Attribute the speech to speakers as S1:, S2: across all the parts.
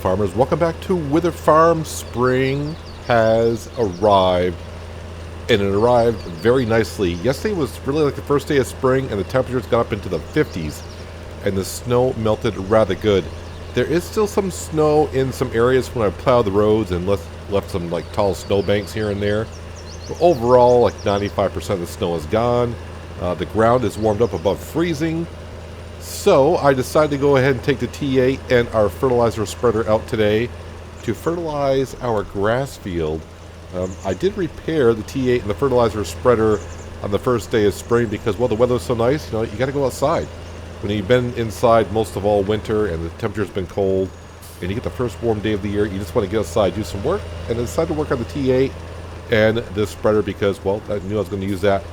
S1: farmers, welcome back to Wyther Farms. Spring has arrived, and it arrived very nicely. Yesterday was really like the first day of spring, and the temperatures got up into the 50s, and the snow melted rather good. There is still some snow in some areas when I plowed the roads and left some like tall snow banks here and there. But overall, like 95% of the snow is gone. The ground is warmed up above freezing. So I decided to go ahead and take the T8 and our fertilizer spreader out today to fertilize our grass field. I did repair the T8 and the fertilizer spreader on the first day of spring because, well, the weather was so nice, you got to go outside. When you've been inside most of all winter and the temperature's been cold and you get the first warm day of the year, you just want to get outside, do some work, and I decided to work on the T8 and this spreader because, well, I knew I was going to use that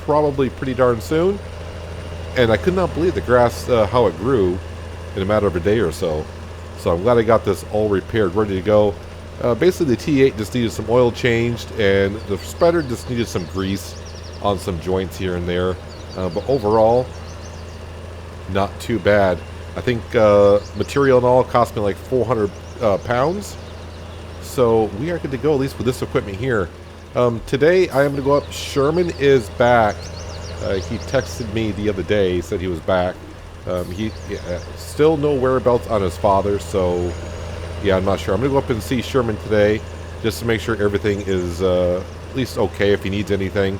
S1: probably pretty darn soon. And I could not believe the grass, how it grew in a matter of a day or so. So I'm glad I got this all repaired, ready to go. Basically, the T8 just needed some oil changed, and the spreader just needed some grease on some joints here and there. But overall, not too bad. I think material and all cost me like 400 pounds. So we are good to go, at least with this equipment here. Today, I am going to go up. Sherman is back. He texted me the other day, he said he was back. He still no whereabouts on his father, so yeah, I'm not sure. I'm going to go up and see Sherman today just to make sure everything is at least okay if he needs anything.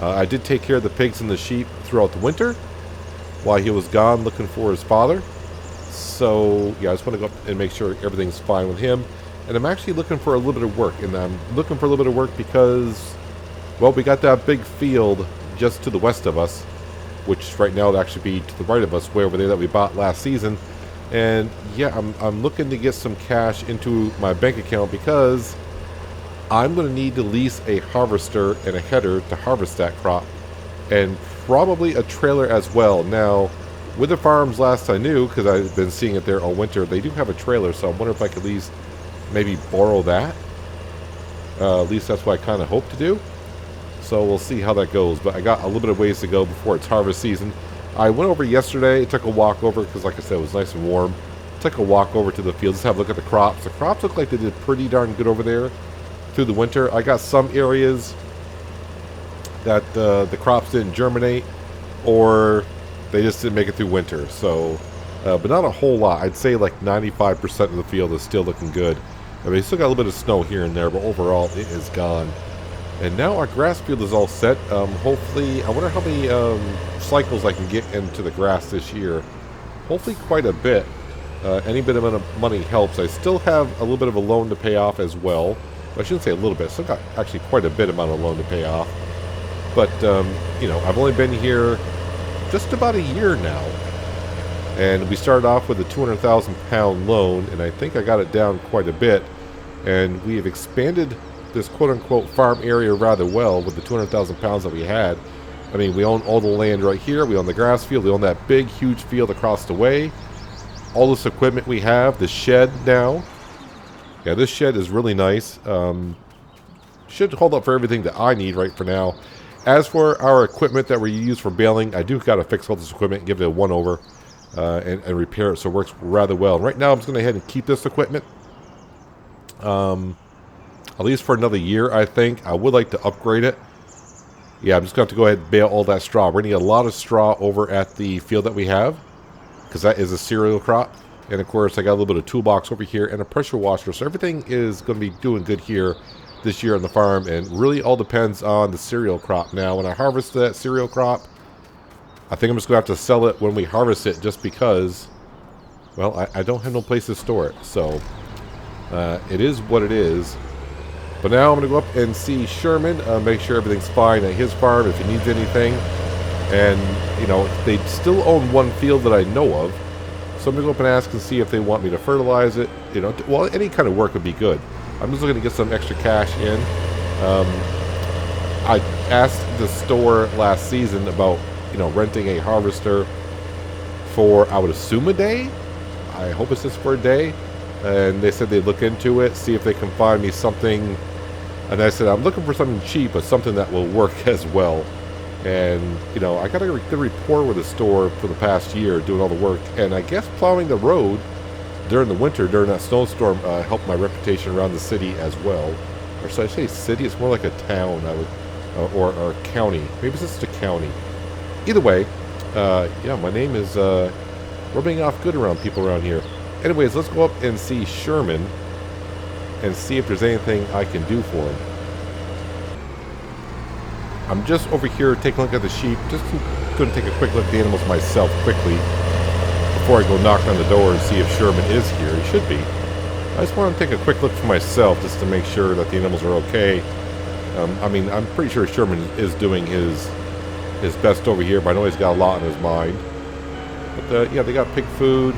S1: I did take care of the pigs and the sheep throughout the winter while he was gone looking for his father. So yeah, I just want to go up and make sure everything's fine with him. And I'm actually looking for a little bit of work, and I'm looking for a little bit of work because, well, we got that big field just to the west of us, which right now would actually be to the right of us, way over there that we bought last season. And yeah, I'm looking to get some cash into my bank account because I'm going to need to lease a harvester and a header to harvest that crop, and probably a trailer as well. Now, Wyther Farms, last I knew, because I've been seeing it there all winter, they do have a trailer, so I wonder if I could at least maybe borrow that. At least that's what I kind of hope to do. So we'll see how that goes. But I got a little bit of ways to go before it's harvest season. I went over yesterday, took a walk over, because like I said, it was nice and warm. Took a walk over to the field, just have a look at the crops. The crops look like they did pretty darn good over there through the winter. I got some areas that the crops didn't germinate, or they just didn't make it through winter. So, but not a whole lot. I'd say like 95% of the field is still looking good. I mean, still got a little bit of snow here and there, but overall it is gone. And now our grass field is all set. Hopefully, I wonder how many cycles I can get into the grass this year. Hopefully quite a bit. Any bit of money helps. I still have a little bit of a loan to pay off as well. I shouldn't say a little bit. Still got actually quite a bit amount of loan to pay off. But, I've only been here just about a year now. And we started off with a 200,000 pound loan, and I think I got it down quite a bit. And we have expanded this quote-unquote farm area rather well with the 200,000 pounds that we had. I mean, we own all the land right here. We own the grass field. We own that big, huge field across the way. All this equipment we have. The shed now. Yeah, this shed is really nice. Should hold up for everything that I need right for now. As for our equipment that we use for baling, I do got to fix all this equipment and give it a one-over and repair it so it works rather well. Right now, I'm just going to go ahead and keep this equipment. At least for another year, I think. I would like to upgrade it. Yeah, I'm just going to have to go ahead and bale all that straw. We're going to get a lot of straw over at the field that we have, because that is a cereal crop. And of course, I got a little bit of toolbox over here and a pressure washer. So everything is going to be doing good here this year on the farm. And really all depends on the cereal crop. Now, when I harvest that cereal crop, I think I'm just going to have to sell it when we harvest it, just because, well, I don't have no place to store it. So it is what it is. But now I'm going to go up and see Sherman, make sure everything's fine at his farm, if he needs anything. And, they still own one field that I know of. So I'm going to go up and ask and see if they want me to fertilize it. Well, any kind of work would be good. I'm just looking to get some extra cash in. I asked the store last season about, renting a harvester for, I would assume, a day. I hope it's just for a day. And they said they'd look into it, see if they can find me something. And I said, I'm looking for something cheap, but something that will work as well. And, I got a good rapport with the store for the past year doing all the work. And I guess plowing the road during the winter, during that snowstorm, helped my reputation around the city as well. Or should I say city? It's more like a town, I would, or a county. Maybe it's just a county. Either way, yeah, my name is rubbing off good around people around here. Anyways, let's go up and see Sherman and see if there's anything I can do for him. I'm just over here taking a look at the sheep. Just going to take a quick look at the animals myself quickly before I go knock on the door and see if Sherman is here. He should be. I just want to take a quick look for myself just to make sure that the animals are okay. I mean, I'm pretty sure Sherman is doing his best over here, but I know he's got a lot on his mind. But yeah, they got pig food.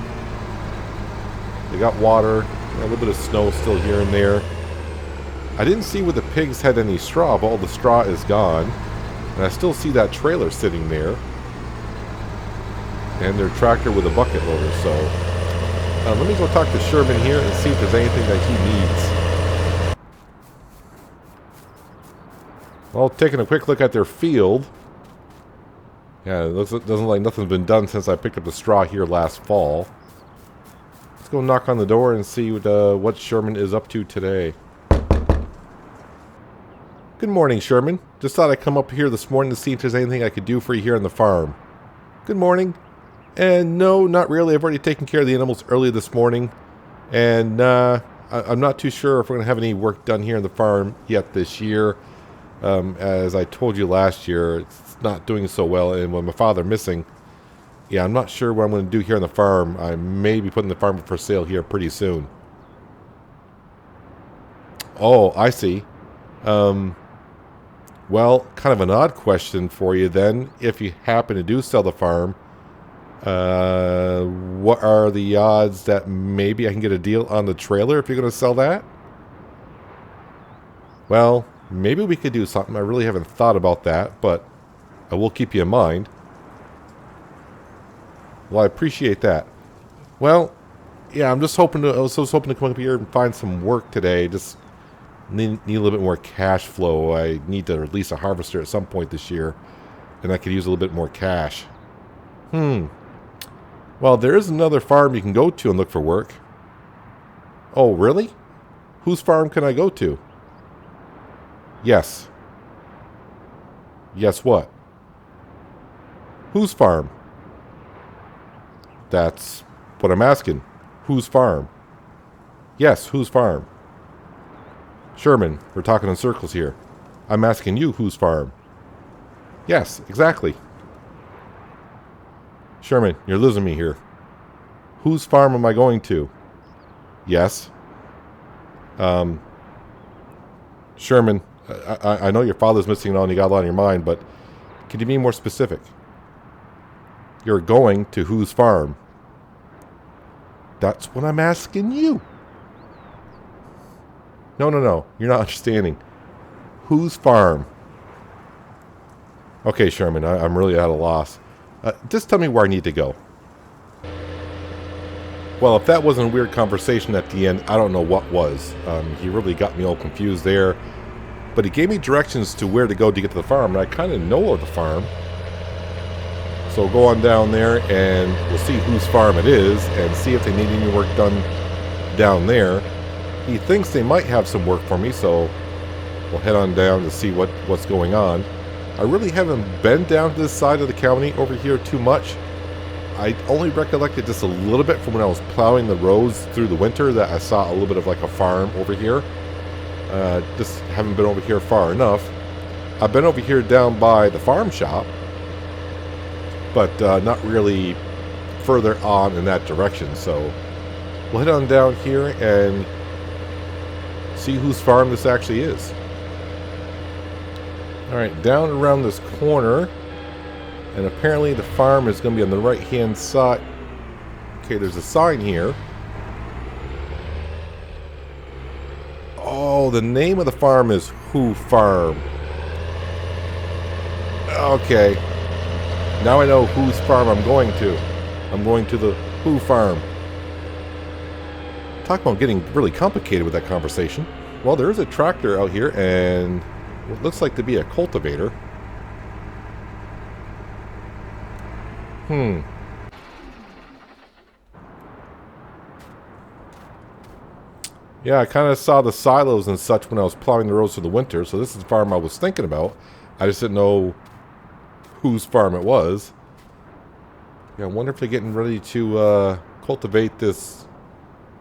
S1: They got water. A little bit of snow still here and there. I didn't see where the pigs had any straw, but all the straw is gone. And I still see that trailer sitting there. And their tractor with a bucket loader, so... let me go talk to Sherman here and see if there's anything that he needs. Well, taking a quick look at their field. Yeah, it doesn't look like nothing's been done since I picked up the straw here last fall. Let's go knock on the door and see what Sherman is up to today. Good morning, Sherman. Just thought I'd come up here this morning to see if there's anything I could do for you here on the farm. Good morning. And no, not really. I've already taken care of the animals early this morning. And I'm not too sure if we're going to have any work done here on the farm yet this year. As I told you last year, it's not doing so well. And with my father missing, yeah, I'm not sure what I'm going to do here on the farm. I may be putting the farm for sale here pretty soon. Oh, I see. Well, kind of an odd question for you then. If you happen to do sell the farm, what are the odds that maybe I can get a deal on the trailer if you're going to sell that? Well, maybe we could do something. I really haven't thought about that, but I will keep you in mind. Well, I appreciate that. Well, yeah, I was hoping to come up here and find some work today. Just need a little bit more cash flow. I need to release a harvester at some point this year, and I could use a little bit more cash. Well, there is another farm you can go to and look for work. Oh, really? Whose farm can I go to? Yes. Yes, what? Whose farm? That's what I'm asking. Whose farm? Yes, whose farm? Sherman, we're talking in circles here. I'm asking you whose farm. Yes, exactly. Sherman, you're losing me here. Whose farm am I going to? Yes. Sherman, I know your father's missing and all and you got a lot on your mind, but can you be more specific? You're going to whose farm? That's what I'm asking you. No. You're not understanding. Whose farm? Okay, Sherman, I'm really at a loss. Just tell me where I need to go. Well, if that wasn't a weird conversation at the end, I don't know what was. He really got me all confused there. But he gave me directions to where to go to get to the farm, and I kind of know of the farm. So we'll go on down there, and we'll see whose farm it is, and see if they need any work done down there. He thinks they might have some work for me, so we'll head on down to see what's going on. I really haven't been down to this side of the county over here too much. I only recollected just a little bit from when I was plowing the roads through the winter that I saw a little bit of like a farm over here. Just haven't been over here far enough. I've been over here down by the farm shop, but not really further on in that direction. So we'll head on down here and see whose farm this actually is. Alright, down around this corner, and apparently the farm is going to be on the right hand side. Okay, there's a sign here. Oh, the name of the farm is Who Farm. Okay, now I know whose farm I'm going to. I'm going to the Who Farm. Talk about getting really complicated with that conversation. Well, there is a tractor out here and what looks like to be a cultivator. Yeah, I kind of saw the silos and such when I was plowing the roads for the winter, so this is the farm I was thinking about. I just didn't know whose farm it was. Yeah, I wonder if they're getting ready to cultivate this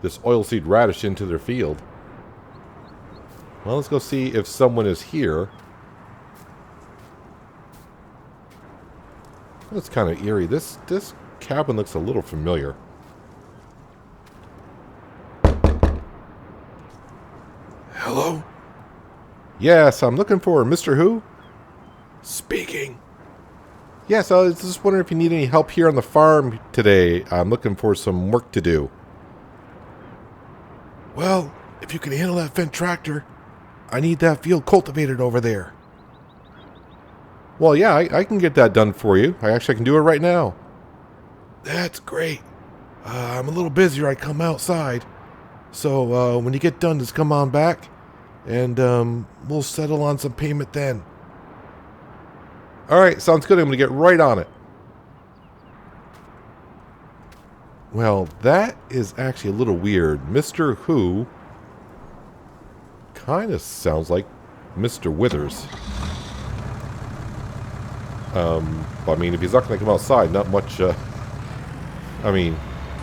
S1: oilseed radish into their field. Well, let's go see if someone is here. That's kind of eerie. This cabin looks a little familiar.
S2: Hello?
S1: Yes, I'm looking for Mr. Who?
S2: Speaking.
S1: Yes, I was just wondering if you need any help here on the farm today. I'm looking for some work to do.
S2: Well, if you can handle that Fendt tractor, I need that field cultivated over there.
S1: Well, yeah, I can get that done for you. I can do it right now.
S2: That's great. I'm a little busy right come outside. So when you get done, just come on back, and we'll settle on some payment then.
S1: All right, sounds good. I'm going to get right on it. Well, that is actually a little weird. Mr. Who kind of sounds like Mr. Withers. I mean, if he's not going to come outside, not much, I mean,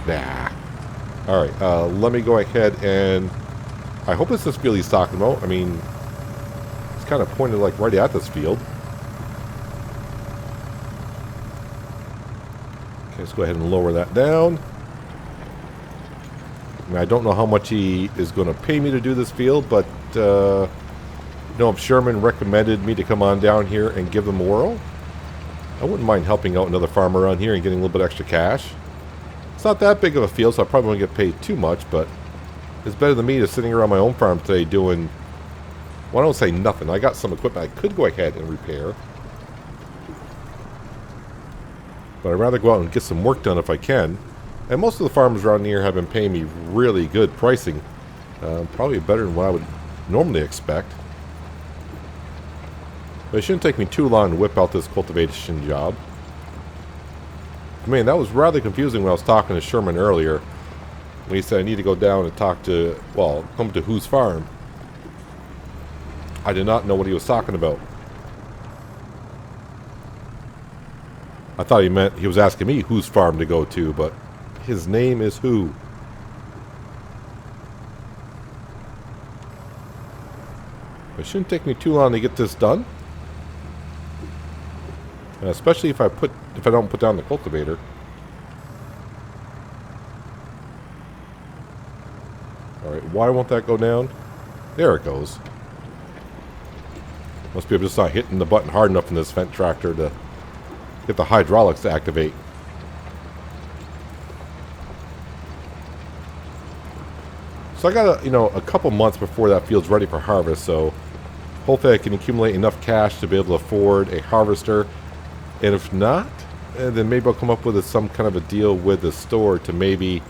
S1: nah. All right, let me go ahead and I hope it's this field he's talking about. I mean, it's kind of pointed like right at this field. Okay, let's go ahead and lower that down. I mean, I don't know how much he is going to pay me to do this field, but, you know, if Sherman recommended me to come on down here and give them a whirl, I wouldn't mind helping out another farmer around here and getting a little bit extra cash. It's not that big of a field, so I probably won't get paid too much, but it's better than me just sitting around my own farm today doing, well, I don't say nothing. I got some equipment I could go ahead and repair. But I'd rather go out and get some work done if I can. And most of the farmers around here have been paying me really good pricing. Probably better than what I would normally expect. But it shouldn't take me too long to whip out this cultivation job. I mean, that was rather confusing when I was talking to Sherman earlier. When he said I need to go down and talk to, well, come to whose farm. I did not know what he was talking about. I thought he meant he was asking me whose farm to go to, but his name is Who. It shouldn't take me too long to get this done. And especially if I don't put down the cultivator. Alright, why won't that go down? There it goes. Must be just not hitting the button hard enough in this Fendt tractor to get the hydraulics to activate. So I got a couple months before that field's ready for harvest, so hopefully I can accumulate enough cash to be able to afford a harvester. And if not, then maybe I'll come up with some kind of a deal with the store to maybe,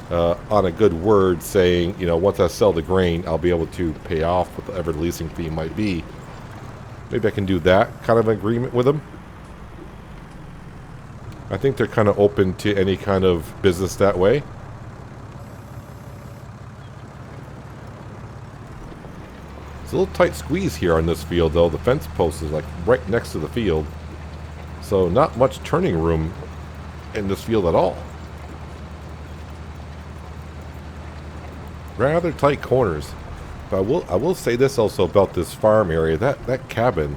S1: on a good word, saying, once I sell the grain, I'll be able to pay off whatever the leasing fee might be. Maybe I can do that kind of agreement with them. I think they're kind of open to any kind of business that way. It's a little tight squeeze here on this field, though. The fence post is like right next to the field. So not much turning room in this field at all. Rather tight corners. But I will say this also about this farm area. That cabin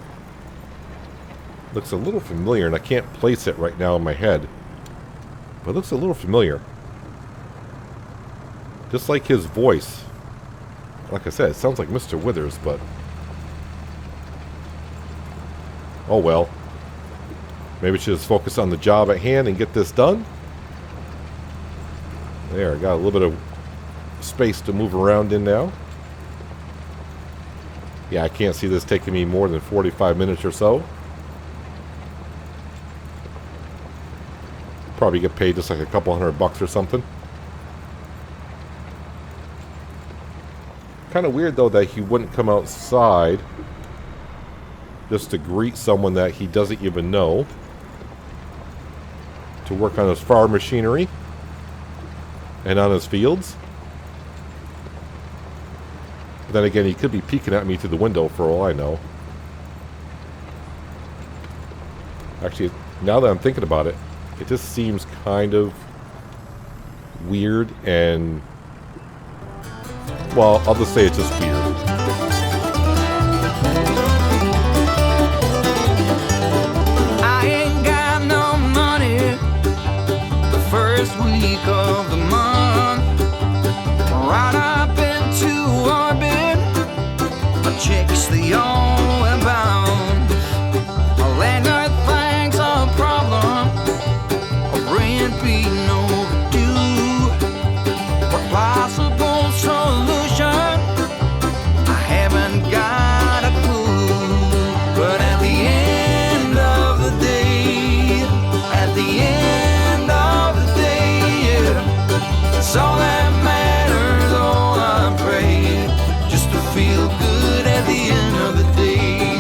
S1: looks a little familiar, and I can't place it right now in my head. But it looks a little familiar. Just like his voice. Like I said, it sounds like Mr. Withers, but... oh well. Maybe we should just focus on the job at hand and get this done. There, I got a little bit of space to move around in now. Yeah, I can't see this taking me more than 45 minutes or so. Probably get paid just like a couple $100 or something. Kind of weird though that he wouldn't come outside just to greet someone that he doesn't even know to work on his farm machinery and on his fields. But then again, he could be peeking at me through the window for all I know. Actually, now that I'm thinking about it, it just seems kind of weird and... well, I'll just say it's just weird.
S3: I ain't got no money the first week of the month. Right up into orbit, my chicks the only bound. My landlord thinks a problem, a rent being overdue. What possible solution? I haven't got a clue. But at the end of the day, at the end of the day, it's all that matters, all I pray, just to feel good at the end of the day.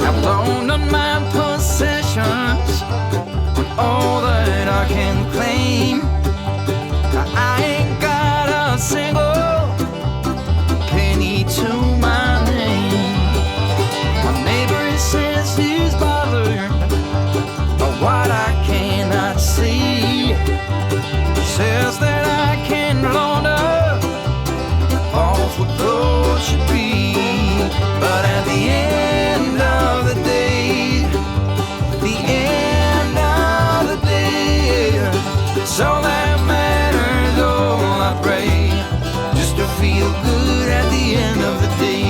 S3: I've loaned on my possessions, all that I can claim. I ain't got a single penny to my name. My neighbor says he's bothered by what I cannot see. He says that I can launder off what gold should be. But at the end of the day, the end of the day, it's all that matters, all I pray, just to feel good at the end of the day.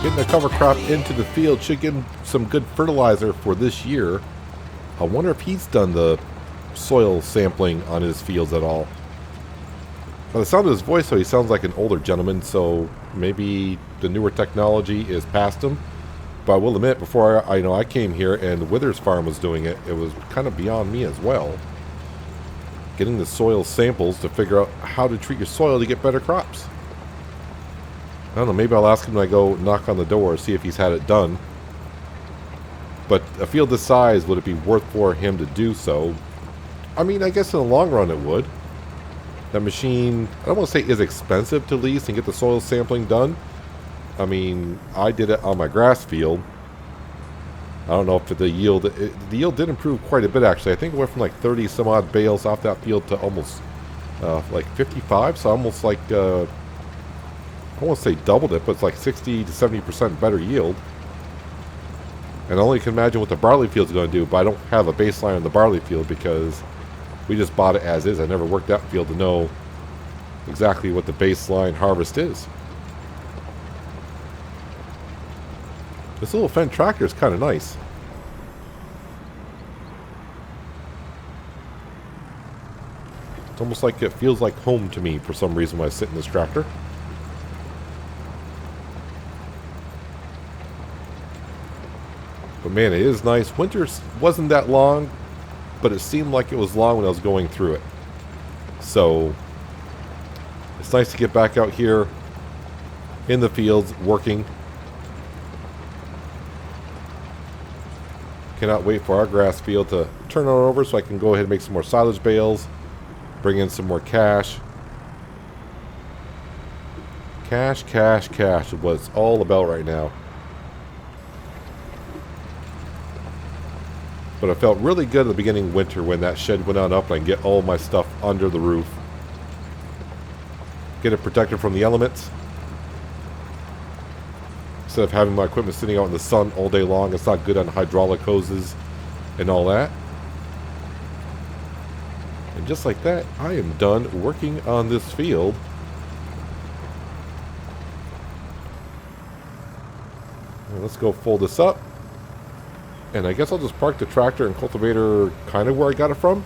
S1: Getting a cover crop into the field should give him some good fertilizer for this year. I wonder if he's done the soil sampling on his fields at all. By the sound of his voice, though, he sounds like an older gentleman, so maybe the newer technology is past him. But I will admit, before I came here and Wyther's farm was doing it, it was kind of beyond me as well. Getting the soil samples to figure out how to treat your soil to get better crops. I don't know, maybe I'll ask him when I go knock on the door, see if he's had it done. But a field this size, would it be worth for him to do so? I mean, I guess in the long run it would. That machine, I don't want to say is expensive to lease and get the soil sampling done. I mean, I did it on my grass field. I don't know if the yield did improve quite a bit, actually. I think it went from like 30 some odd bales off that field to almost like 55. So almost like, I won't say doubled it, but it's like 60 to 70% better yield. And I only can imagine what the barley field's going to do, but I don't have a baseline on the barley field because we just bought it as is. I never worked that field to know exactly what the baseline harvest is. This little Fendt tractor is kind of nice. It's almost like it feels like home to me for some reason when I sit in this tractor. But man, it is nice. Winter wasn't that long, but it seemed like it was long when I was going through it. So it's nice to get back out here in the fields working. Cannot wait for our grass field to turn on over so I can go ahead and make some more silage bales, bring in some more cash. Cash, cash, cash is what it's all about right now. But I felt really good at the beginning of winter when that shed went on up and I can get all my stuff under the roof. Get it protected from the elements. Instead of having my equipment sitting out in the sun all day long, it's not good on hydraulic hoses and all that. And just like that, I am done working on this field. And let's go fold this up. And I guess I'll just park the tractor and cultivator kind of where I got it from.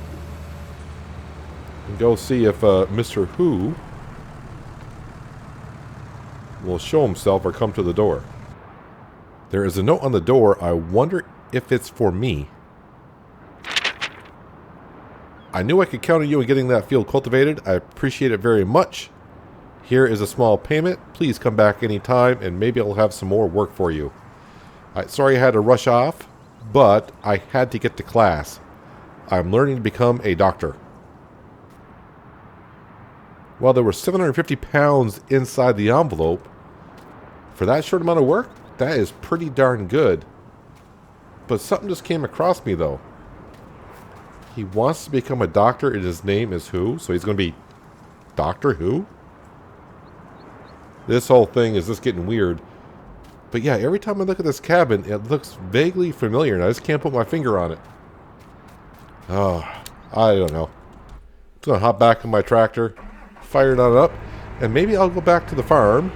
S1: And go see if Mr. Who will show himself or come to the door. There is a note on the door. I wonder if it's for me. I knew I could count on you in getting that field cultivated. I appreciate it very much. Here is a small payment. Please come back anytime, and maybe I'll have some more work for you. Sorry I had to rush off, but I had to get to class. I'm learning to become a doctor. Well, there were 750 pounds inside the envelope. For that short amount of work, that is pretty darn good. But something just came across me, though. He wants to become a doctor, and his name is Who? So he's going to be Doctor Who? This whole thing is just getting weird. But yeah, every time I look at this cabin, it looks vaguely familiar, and I just can't put my finger on it. Oh, I don't know. I'm going to hop back in my tractor, fire it on up, and maybe I'll go back to the farm,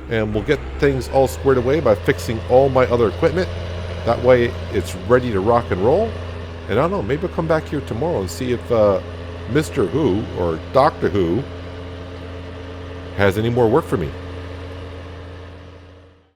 S1: and we'll get things all squared away by fixing all my other equipment. That way, it's ready to rock and roll. And I don't know, maybe I'll come back here tomorrow and see if Mr. Who, or Doctor Who, has any more work for me.